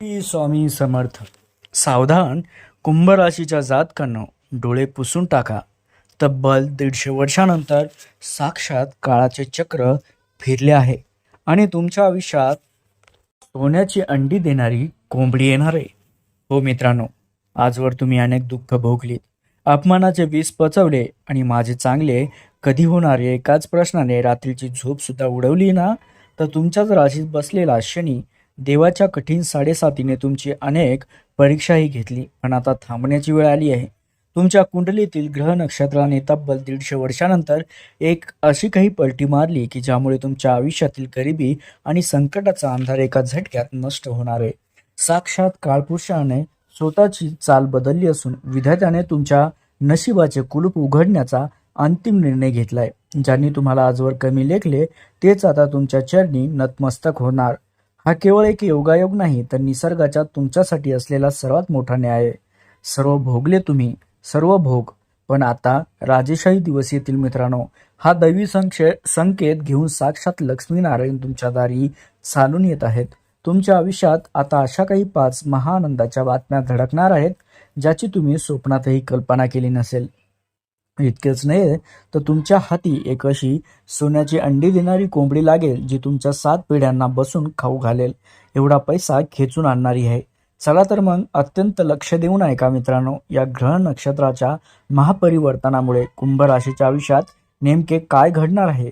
श्री स्वामी समर्थ. सावधान, कुंभ राशीच्या जातकांनो, डोळे पुसून टाका. तब्बल 150 वर्षानंतर साक्षात काळाचे चक्र फिरले आहे आणि तुमच्या आयुष्यात सोन्याची अंडी देणारी कोंबडी येणार आहे. हो मित्रांनो, आजवर तुम्ही अनेक दुःख भोगलीत, अपमानाचे विष पचवले आणि माझे चांगले कधी होणार या एकाच प्रश्नाने रात्रीची झोप सुद्धा उडवली ना, तर तुमच्याच राशीत बसलेला शनी देवाच्या कठीण साडेसातीने तुमची अनेक परीक्षाही घेतली, पण आता थांबण्याची वेळ आली आहे. तुमच्या कुंडलीतील ग्रह नक्षत्राने तब्बल 150 वर्षानंतर एक अशी काही पलटी मारली की ज्यामुळे तुमच्या आयुष्यातील गरिबी आणि संकटाचा अंधार एका झटक्यात नष्ट होणार आहे. साक्षात काळपुरुषाने स्वतःची चाल बदलली असून विधात्याने तुमच्या नशिबाचे कुलूप उघडण्याचा अंतिम निर्णय घेतलाय. ज्यांनी तुम्हाला आजवर कमी लेखले तेच आता तुमच्या चरणी नतमस्तक होणार. हा केवळ एक योगायोग नाही, तर निसर्गाच्या तुमच्यासाठी असलेला सर्वात मोठा न्याय आहे. सर्व भोगले तुम्ही, सर्व भोग, पण आता राजेशाही दिवस येतील मित्रांनो. हा दैवी संकेत घेऊन साक्षात लक्ष्मीनारायण तुमच्या दारी चालून येत आहेत. तुमच्या आयुष्यात आता अशा काही 5 महाआनंदाच्या बातम्या धडकणार आहेत ज्याची तुम्ही स्वप्नातही कल्पना केली नसेल. इतकेच नाही, तर तुमच्या हाती एक अशी सोन्याची अंडी देणारी कोंबडी लागेल जी तुमच्या 7 पिढ्यांना बसून खाऊ घालेल, एवढा पैसा खेचून आणणारी आहे. चला तर मग अत्यंत लक्ष देऊन ऐका मित्रांनो. या ग्रह नक्षत्राच्या महापरिवर्तनामुळे कुंभ राशीच्या आयुष्यात नेमके काय घडणार आहे,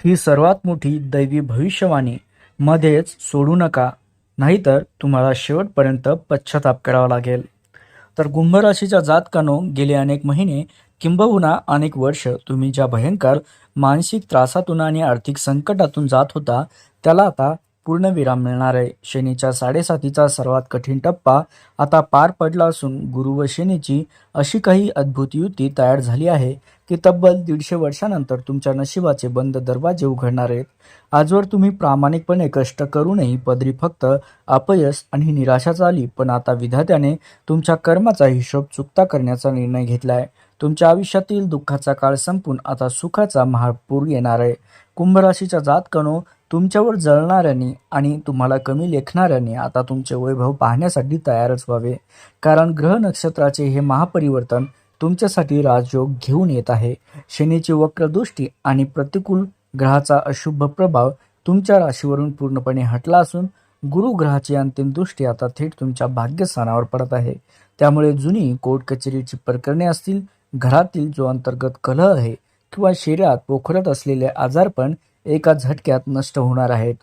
ही सर्वात मोठी दैवी भविष्यवाणी मध्येच सोडू नका, नाहीतर तुम्हाला शेवटपर्यंत पश्चाताप करावा लागेल. तर कुंभ राशीच्या जातकांनो, गेले अनेक महिने किंबहुना अनेक वर्ष तुम्ही ज्या भयंकर मानसिक त्रासातून आणि आर्थिक संकटातून जात होता त्याला आता पूर्णविराम मिळणार आहे. शनीच्या साडेसातीचा सर्वात कठीण टप्पा आता पार पडला असून गुरु व शनीची अशी काही अद्भुत युती तयार झाली आहे की तब्बल 150 वर्षानंतर तुमच्या नशिबाचे बंद दरवाजे उघडणार आहेत. आजवर तुम्ही प्रामाणिकपणे कष्ट करूनही पदरी फक्त अपयश आणि निराशाच आली, पण आता विधात्याने तुमच्या कर्माचा हिशोब चुकता करण्याचा निर्णय घेतलाय. तुमच्या आयुष्यातील दुःखाचा काळ संपून आता सुखाचा महापूर येणार आहे. कुंभ राशीच्या जातकांनो, तुमच्यावर जळणाऱ्यांनी आणि तुम्हाला कमी लेखणाऱ्यांनी आता तुमचे वैभव पाहण्यासाठी तयारच व्हावे, कारण ग्रह नक्षत्राचे हे महापरिवर्तन तुमच्यासाठी राजयोग घेऊन येत आहे. शनीची वक्रदृष्टी आणि प्रतिकूल ग्रहाचा अशुभ प्रभाव तुमच्या राशीवरून पूर्णपणे हटला असून गुरु ग्रहाची अंतिम दृष्टी आता थेट तुमच्या भाग्यस्थानावर पडत आहे. त्यामुळे जुनी कोर्ट कचेरीची प्रकरणे असतील, घरातील जो अंतर्गत कलह आहे किंवा शरीरात पोखरत असलेले आजारपण एका झटक्यात नष्ट होणार आहेत.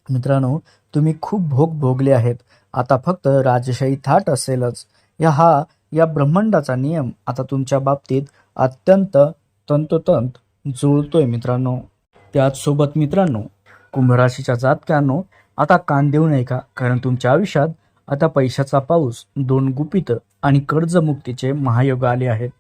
मित्रांनो, तुम्ही खूप भोग भोगले आहेत, आता फक्त राजशाही थाट असेलच. या ब्रह्मांडाचा नियम आता तुमच्या बाबतीत अत्यंत तंतोतंत जुळतोय मित्रांनो. त्याचसोबत मित्रांनो, कुंभ राशीच्या जातकांनो, आता कान देऊ नये का, कारण तुमच्या आयुष्यात आता पैशाचा पाऊस, 2 गुपित आणि कर्जमुक्तीचे महायोग आले आहेत.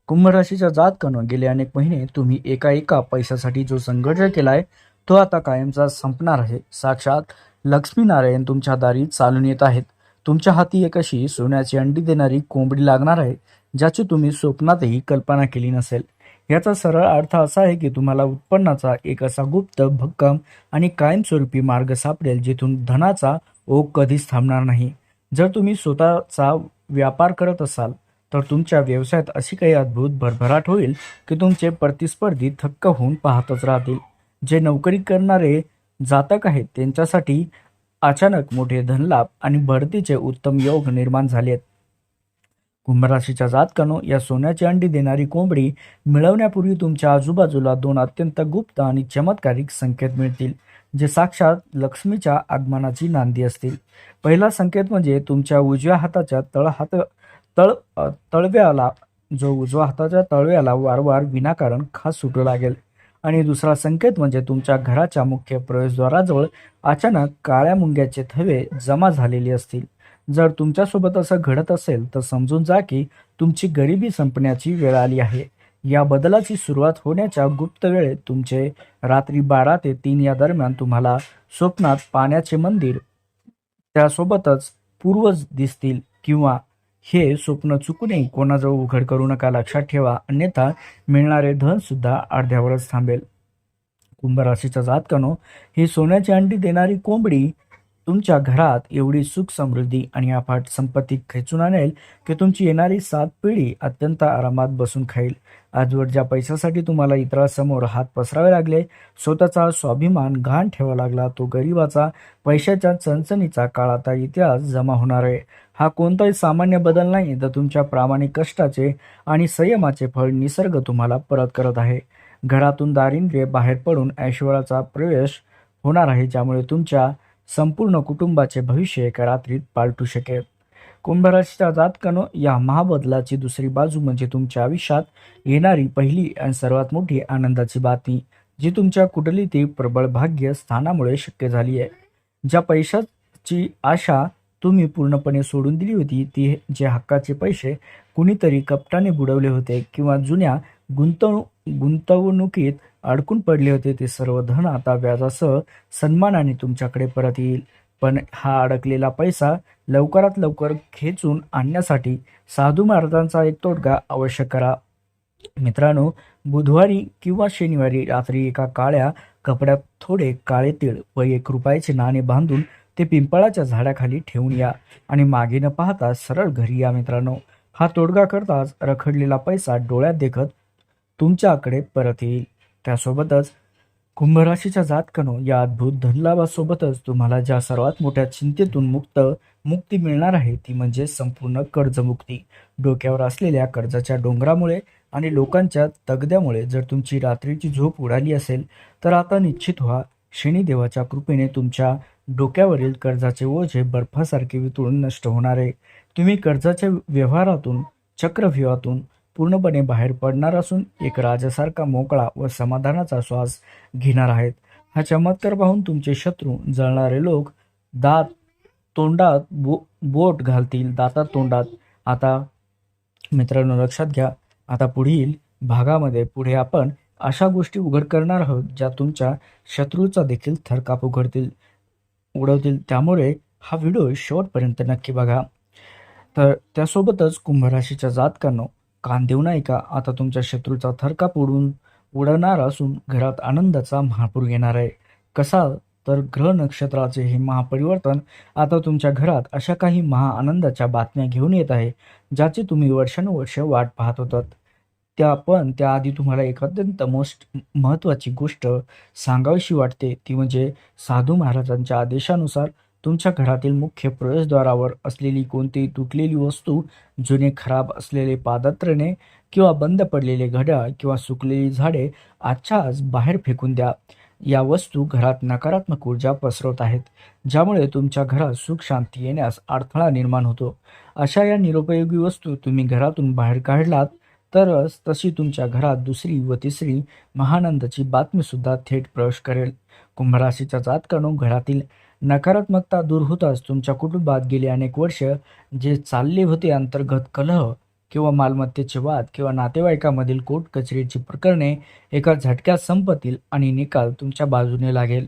कुंभ राशीच्या जातकांनो, गेले अनेक महिने तुम्ही एका पैशासाठी जो संघर्ष केलाय तो आता कायमचा संपणार आहे. साक्षात लक्ष्मीनारायण तुमच्या दारी चालून येत आहेत. तुमच्या हाती एक अशी सोन्याची अंडी देणारी कोंबडी लागणार आहे ज्याची तुम्ही स्वप्नातही कल्पना केली नसेल. याचा सरळ अर्थ असा आहे की तुम्हाला उत्पन्नाचा एक असा गुप्त, भक्कम आणि कायमस्वरूपी मार्ग सापडेल जिथून धनाचा ओघ कधीच थांबणार नाही. जर तुम्ही स्वतःचा व्यापार करत असाल तर तुमच्या व्यवसायात अशी काही अद्भुत भरभराट होईल की तुमचे प्रतिस्पर्धी थक्क होऊन पाहतच राहतील. जे नोकरी करणारे जातक आहेत त्यांच्यासाठी अचानक मोठे धनलाभ आणि बढतीचे उत्तम योग निर्माण झालेत. कुंभ राशीच्या जातकांनो, या सोन्याची अंडी देणारी कोंबडी मिळवण्यापूर्वी तुमच्या आजूबाजूला 2 अत्यंत गुप्त आणि चमत्कारिक संकेत मिळतील जे साक्षात लक्ष्मीच्या आगमनाची नांदी असतील. पहिला संकेत म्हणजे तुमच्या उजव्या हाताच्या तळव्याला वारंवार विनाकारण खास सुटू लागेल. आणि दुसरा संकेत म्हणजे तुमच्या घराच्या मुख्य प्रवेशद्वाराजवळ अचानक काळ्या मुंग्याचे थवे जमा झालेले असतील. जर तुमच्यासोबत असं घडत असेल तर समजून जा की तुमची गरिबी संपण्याची वेळ आली आहे. या बदलाची सुरुवात होण्याच्या गुप्त वेळेत तुमचे रात्री 12 ते 3 या दरम्यान तुम्हाला स्वप्नात पाण्याचे मंदिर, त्यासोबतच पूर्वज दिसतील, किंवा हे स्वप्न चुकूनही कोणाजवळ उघड करू नका. लक्षात ठेवा, अन्यथा मिळणारे धन सुद्धा अर्ध्यावरच थांबेल. कुंभ राशीच्या जातकांनो, ही सोन्याची अंडी देणारी कोंबडी तुमच्या घरात एवढी सुख समृद्धी आणि अफाट संपत्ती खेचून आणेल की तुमची येणारी 7 पिढी अत्यंत आरामात बसून खाईल. आजवर ज्या पैशासाठी तुम्हाला इतरांसमोर हात पसरावे लागले, स्वतःचा स्वाभिमान गहाण ठेवावा लागला, तो गरिबाचा पैशाच्या चणचणीचा काळ आता इतिहास जमा होणार आहे. हा कोणताही सामान्य बदल नाही, तर तुमच्या प्रामाणिक कष्टाचे आणि संयमाचे फळ निसर्ग तुम्हाला परत करत आहे. घरातून दारिद्र्य बाहेर पडून ऐश्वर्याचा प्रवेश होणार आहे, ज्यामुळे तुमच्या संपूर्ण कुटुंबाचे भविष्य एका रात्रीत पालटू शकेल. कुंभ राशीच्या जातकानो, या महाबदलाची दुसरी बाजू म्हणजे तुमच्या आयुष्यात येणारी पहिली आणि सर्वात मोठी आनंदाची बातमी, जी तुमच्या कुंडलीतील प्रबळ भाग्य स्थानामुळे शक्य झाली आहे. ज्या पैशाची आशा तुम्ही पूर्णपणे सोडून दिली होती, ती जे हक्काचे पैसे कुणीतरी कपटाने बुडवले होते किंवा जुन्या गुंतवणुकीत अडकून पडले होते, ते सर्व धन आता व्याजासह सन्मानाने तुमच्याकडे परत येईल. पण हा अडकलेला पैसा लवकरात लवकर खेचून आणण्यासाठी साधू महाराजांचा एक तोडगा अवश्य करा. मित्रांनो, बुधवारी किंवा शनिवारी रात्री एका काळ्या कपड्यात थोडे काळे तीळ व 1 रुपयाचे नाणे बांधून ते पिंपळाच्या झाडाखाली ठेवून या आणि मागे न पाहता सरळ घरी या. मित्रांनो, हा तोडगा करताच रखडलेला पैसा डोळ्यात देखत तुमच्याकडे परत येईल. त्यासोबतच कुंभ राशीच्या जातकानो, या अद्भुत धनलाभासोबतच तुम्हाला ज्या सर्वात मोठ्या चिंतेतून मुक्ती मिळणार आहे, ती म्हणजे संपूर्ण कर्जमुक्ती. डोक्यावर असलेल्या कर्जाच्या डोंगरामुळे आणि लोकांच्या तगद्यामुळे जर तुमची रात्रीची झोप उडाली असेल, तर आता निश्चित व्हा, शनिदेवाच्या कृपेने तुमच्या डोक्यावरील कर्जाचे ओझे बर्फासारखे वितळून नष्ट होणार आहे. तुम्ही कर्जाच्या व्यवहारातून, चक्रव्यूहातून पूर्णपणे बाहेर पडणार असून एक राजासारखा मोकळा व समाधानाचा श्वास घेणार आहेत. हा चमत्कार पाहून तुमचे शत्रू, जळणारे लोक दात तोंडात बोट घालतील, दातात तोंडात. आता मित्रांनो, लक्षात घ्या, आता पुढील भागामध्ये पुढे आपण अशा गोष्टी उघड करणार आहोत, ज्या तुमच्या शत्रूचा देखील थरकाप उडवतील. त्यामुळे हा व्हिडिओ शेवटपर्यंत नक्की बघा. तर त्यासोबतच कुंभ राशीच्या जातकांनो, कान देऊ नये का, आता तुमच्या शत्रूचा थरकाप उडवणार असून घरात आनंदाचा महापूर येणार आहे. कसा, तर ग्रह नक्षत्राचे हे महापरिवर्तन आता तुमच्या घरात अशा काही महाआनंदाच्या बातम्या घेऊन येत आहे, ज्याची तुम्ही वर्षानुवर्ष वाट पाहत होतात. त्याआधी तुम्हाला एक अत्यंत महत्त्वाची गोष्ट सांगावीशी वाटते, ती म्हणजे साधू महाराजांच्या आदेशानुसार तुमच्या घरातील मुख्य प्रवेशद्वारावर असलेली कोणतीही तुटलेली वस्तू, जुने खराब असलेले पादत्राणे किंवा बंद पडलेले घड्याळ किंवा सुकलेली झाडे आजच्या आज बाहेर फेकून द्या. या वस्तू घरात नकारात्मक ऊर्जा पसरवत आहेत, ज्यामुळे तुमच्या घरात सुख शांती येण्यास अडथळा निर्माण होतो. अशा या निरुपयोगी वस्तू तुम्ही घरातून बाहेर काढलात तरच तशी तुमच्या घरात दुसरी व तिसरी महानंदाची बातमी सुद्धा थेट प्रवेश करेल. कुंभ राशीच्या जातकानो, घरातील नकारात्मकता दूर होताच तुमच्या कुटुंबात गेली अनेक वर्ष जे चालले होते अंतर्गत कलह किंवा मालमत्तेचे वाद किंवा नातेवाईकामधील कोर्ट कचेरीची प्रकरणे एका झटक्यात संपतील आणि निकाल तुमच्या बाजूने लागेल.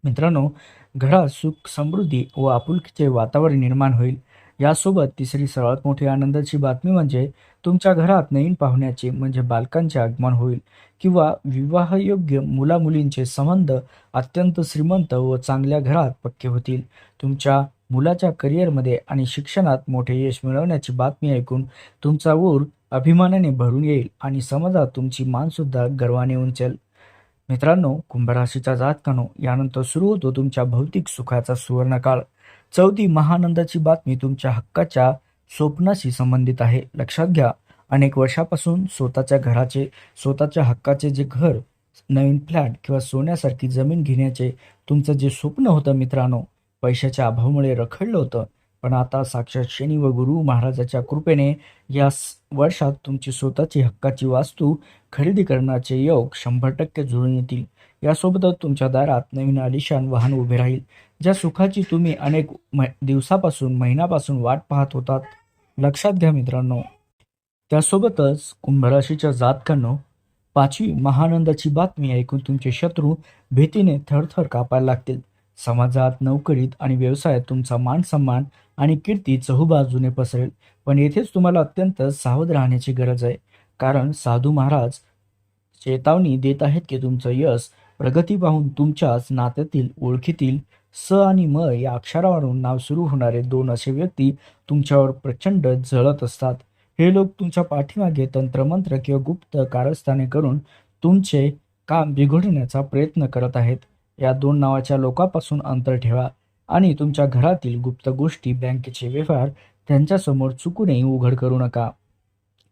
मित्रांनो, घरात सुख समृद्धी व आपुलकीचे वातावरण निर्माण होईल. यासोबत तिसरी सर्वात मोठी आनंदाची बातमी म्हणजे तुमच्या घरात नवीन पाहुण्याचे म्हणजे बालकांचे आगमन होईल किंवा विवाहयोग्य मुलामुलींचे संबंध अत्यंत श्रीमंत व चांगल्या घरात पक्के होतील. तुमच्या मुलाच्या करिअरमध्ये आणि शिक्षणात मोठे यश मिळवण्याची बातमी ऐकून तुमचा ऊर अभिमानाने भरून येईल आणि समाजात तुमची मानसुद्धा गर्वाने उंचेल. मित्रांनो, कुंभ राशीच्या जातकानो, यानंतर सुरू होतो तुमच्या भौतिक सुखाचा सुवर्णकाळ. चौथी महाआनंदाची बातमी तुमच्या हक्काच्या स्वप्नाशी संबंधित आहे. लक्षात घ्या, अनेक वर्षापासून स्वतःच्या हक्काचे जे घर, नवीन फ्लॅट किंवा सोन्यासारखी जमीन घेण्याचे तुमचं जे स्वप्न होतं मित्रांनो, पैशाच्या अभावामुळे रखडलं होतं, पण आता साक्षात शनी व गुरु महाराजाच्या कृपेने या वर्षात तुमची स्वतःची हक्काची वास्तू खरेदी करण्याचे योग 100% जुळून येतील. यासोबतच तुमच्या दारात नवीन आलिशान वाहन उभे राहील, ज्या सुखाची तुम्ही अनेक दिवसापासून, महिन्यापासून वाट पाहत होतात. लक्षात घ्या मित्रांनो. त्यासोबतच कुंभ राशीच्या जातकांनो, 5वी महाआनंदाची बातमी ऐकून तुमचे शत्रू भीतीने थरथर कापायला लागतील. समाजात, नोकरीत आणि व्यवसायात तुमचा मान सन्मान आणि कीर्ती चहूबाजूने पसरेल. पण येथेच तुम्हाला अत्यंत सावध राहण्याची गरज आहे, कारण साधू महाराज चेतावणी देत आहेत की तुमचं यश, प्रगती पाहून तुमच्याच नात्यातील, ओळखीतील स आणि म या अक्षरावरून नाव सुरू होणारे दोन असे व्यक्ती तुमच्यावर प्रचंड जळत असतात. हे लोक तुमच्या पाठीमागे तंत्रमंत्र किंवा गुप्त कारस्थाने करून तुमचे काम बिघडवण्याचा प्रयत्न करत आहेत. या दोन नावाच्या लोकांपासून अंतर ठेवा आणि तुमच्या घरातील गुप्त गोष्टी, बँकेचे व्यवहार त्यांच्यासमोर चुकूनही उघड करू नका.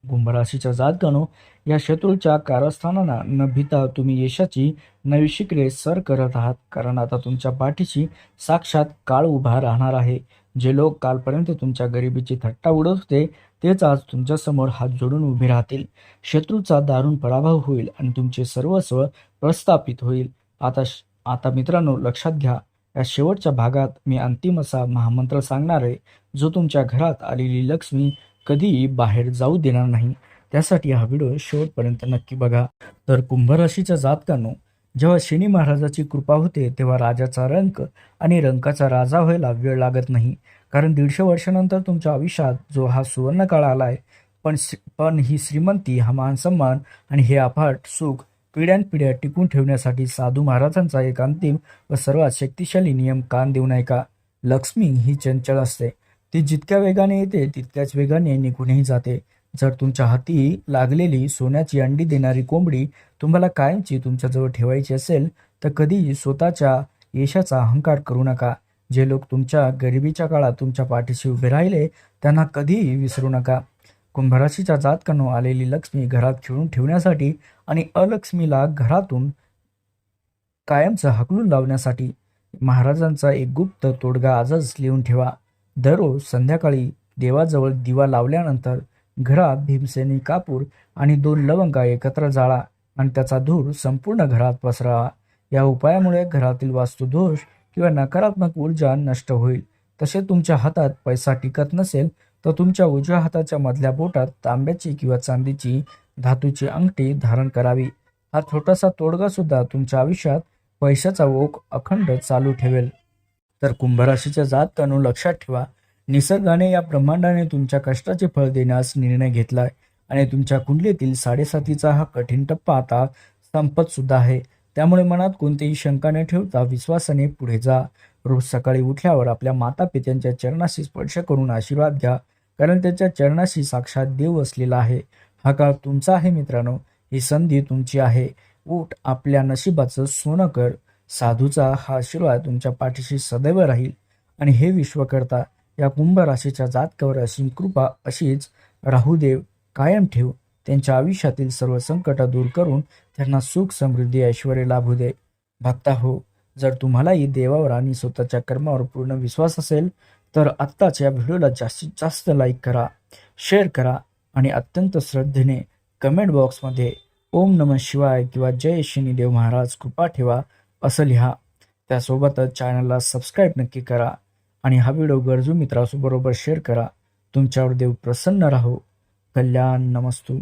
कुंभराशीच्या जातकानो, या शत्रूच्या कारस्थानांना न भिता तुम्ही यशाची नवी शिखरे सर करत आहात, कारण आता तुमच्या पाठीशी साक्षात काळ उभा राहणार आहे. जे लोक कालपर्यंत तुमच्या गरिबीची थट्टा उडत होते तेच आज तुमच्यासमोर हात जोडून उभे राहतील. शत्रूचा दारुण पराभव होईल आणि तुमचे सर्वस्व प्रस्थापित होईल. आता मित्रांनो, लक्षात घ्या, या शेवटच्या भागात मी अंतिम असा महामंत्र सांगणार आहे, जो तुमच्या घरात आलेली लक्ष्मी कधीही बाहेर जाऊ देणार नाही. त्यासाठी हा व्हिडिओ शेवटपर्यंत नक्की बघा. तर कुंभराशीच्या जातकांनो, जेव्हा शनी महाराजाची कृपा होते तेव्हा राजाचा रंक आणि रंकाचा राजा व्हायला वेळ लागत नाही, कारण 150 वर्षानंतर तुमच्या आयुष्यात जो हा सुवर्ण काळ आलाय, पण ही श्रीमंती, हा मान सन्मान आणि हे अफाट सुख पिढ्यानपिढ्या टिकून ठेवण्यासाठी साधू महाराजांचा एक अंतिम व सर्वात शक्तिशाली नियम कान देऊ नये का. लक्ष्मी ही चंचल असते. ती जितक्या वेगाने येते तितक्याच वेगाने निघूनही जाते. जर तुमच्या हाती लागलेली सोन्याची अंडी देणारी कोंबडी तुम्हाला कायमची तुमच्याजवळ ठेवायची असेल तर कधीही स्वतःच्या यशाचा अहंकार करू नका. जे लोक तुमच्या गरिबीच्या काळात तुमच्या पाठीशी उभे राहिले त्यांना कधीही विसरू नका. कुंभराशीच्या जातकांनो, आलेली लक्ष्मी घरात खिळून ठेवण्यासाठी आणि अलक्ष्मीला घरातून कायमचं हाकलून लावण्यासाठी महाराजांचा एक गुप्त तोडगा आजच लिहून ठेवा. दररोज संध्याकाळी देवाजवळ दिवा लावल्यानंतर घरात भीमसेनी कापूर आणि 2 लवंगा एकत्र जाळा आणि त्याचा धूर संपूर्ण घरात पसरावा. या उपायामुळे घरातील वास्तुदोष किंवा नकारात्मक ऊर्जा नष्ट होईल. तसे तुमच्या हातात पैसा टिकत नसेल तर तुमच्या उजव्या हाताच्या मधल्या बोटात तांब्याची किंवा चांदीची धातूची अंगठी धारण करावी. हा छोटासा तोडगा सुद्धा तुमच्या आयुष्यात पैशाचा ओघ अखंड चालू ठेवेल. तर कुंभराशीच्या जातकांनो, लक्षात ठेवा, निसर्गाने या ब्रह्मांडाने तुमच्या कष्टाचे फळ देण्यास निर्णय घेतलाय आणि तुमच्या कुंडलीतील 7.5चा हा कठीण टप्पा आता संपत सुद्धा आहे. त्यामुळे मनात कोणतीही शंका न ठेवता विश्वासाने पुढे जा. रोज सकाळी उठल्यावर आपल्या माता पित्यांच्या चरणाशी स्पर्श करून आशीर्वाद घ्या, कारण त्यांच्या चरणाशी साक्षात देव असलेला आहे. हा काळ तुमचा आहे मित्रांनो, ही संधी तुमची आहे. उठ, आपल्या नशिबाचं सोनं कर. साधूचा हा आशीर्वाद तुमच्या पाठीशी सदैव राहील आणि हे विश्वकर्ता या कुंभ राशीच्या जातकावर असीम कृपा अशीच राहू देव. कायम ठेव. त्यांच्या आयुष्यातील सर्व संकट दूर करून त्यांना सुख, समृद्धी, ऐश्वर्य लाभू दे. भक्ता हो, जर तुम्हालाही देवावर आणि स्वतःच्या कर्मावर पूर्ण विश्वास असेल तर आत्ताच या व्हिडिओला जास्तीत जास्त लाईक करा, शेअर करा आणि अत्यंत श्रद्धेने कमेंट बॉक्समध्ये ओम नमः शिवाय किंवा जय शनिदेव महाराज कृपा ठेवा असं लिहा. त्यासोबतच चॅनलला सबस्क्राईब नक्की करा आणि हा व्हिडिओ गरजू मित्रांबरोबर शेअर करा. तुमच्यावर देव प्रसन्न राहो. कल्याण. नमस्तू.